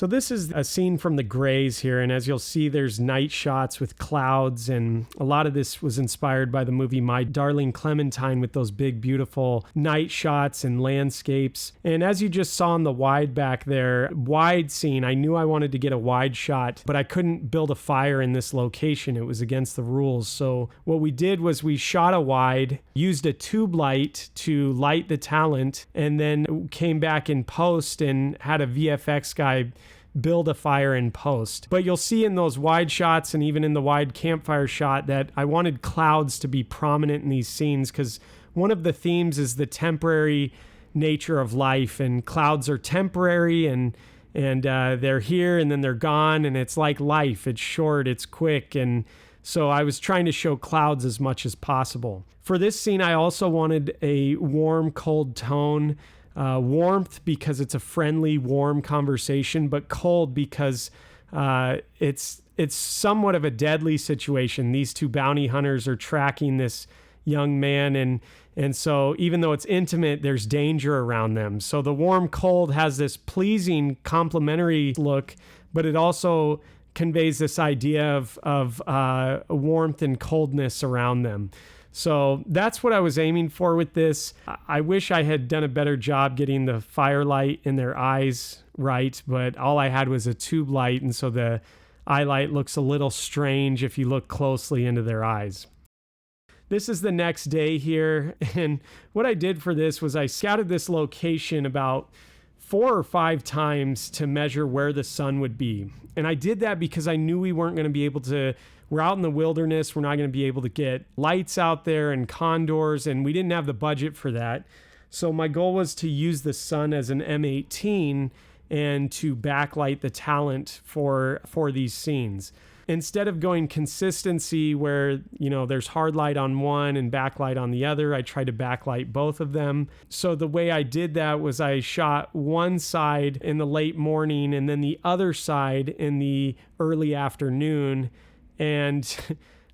So this is a scene from The Greys here, and as you'll see, there's night shots with clouds, and a lot of this was inspired by the movie My Darling Clementine with those big, beautiful night shots and landscapes. And as you just saw in the wide back there, wide scene, I knew I wanted to get a wide shot, but I couldn't build a fire in this location. It was against the rules. So what we did was we shot a wide, used a tube light to light the talent, and then came back in post and had a VFX guy build a fire in post. But you'll see in those wide shots and even in the wide campfire shot that I wanted clouds to be prominent in these scenes because one of the themes is the temporary nature of life, and clouds are temporary and they're here and then they're gone, and it's like life. It's short, it's quick, and so I was trying to show clouds as much as possible. For this scene, I also wanted a warm, cold tone. Warmth because it's a friendly, warm conversation, but cold because it's somewhat of a deadly situation. These two bounty hunters are tracking this young man, and so even though it's intimate, there's danger around them. So the warm cold has this pleasing, complimentary look, but it also conveys this idea of warmth and coldness around them. So that's what I was aiming for with this. I wish I had done a better job getting the firelight in their eyes right, but all I had was a tube light, and so the eye light looks a little strange if you look closely into their eyes. This is the next day here, and what I did for this was I scouted this location about 4 or 5 times to measure where the sun would be. And I did that because I knew we weren't going to be able to, we're out in the wilderness, we're not going to be able to get lights out there and condors, and we didn't have the budget for that. So my goal was to use the sun as an M18 and to backlight the talent for these scenes. Instead of going consistency where, there's hard light on one and backlight on the other, I tried to backlight both of them. So the way I did that was I shot one side in the late morning and then the other side in the early afternoon. And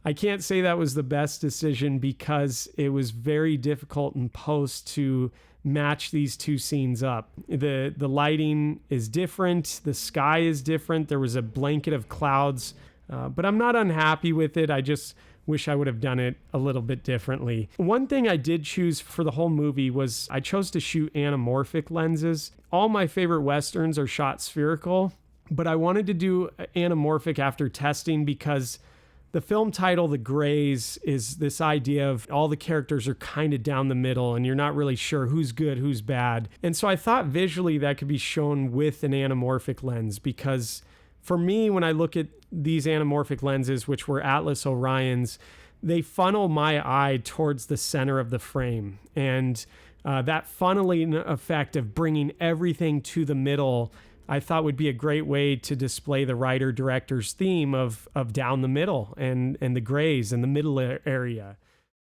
I can't say that was the best decision because it was very difficult in post to match these two scenes up. The lighting is different. The sky is different. There was a blanket of clouds. But I'm not unhappy with it. I just wish I would have done it a little bit differently. One thing I did choose for the whole movie was I chose to shoot anamorphic lenses. All my favorite Westerns are shot spherical, but I wanted to do anamorphic after testing because the film title, The Greys, is this idea of all the characters are kind of down the middle and you're not really sure who's good, who's bad. And so I thought visually that could be shown with an anamorphic lens because for me, when I look at these anamorphic lenses, which were Atlas Orions, they funnel my eye towards the center of the frame. And that funneling effect of bringing everything to the middle, I thought would be a great way to display the writer-director's theme of down the middle and the grays and the middle area.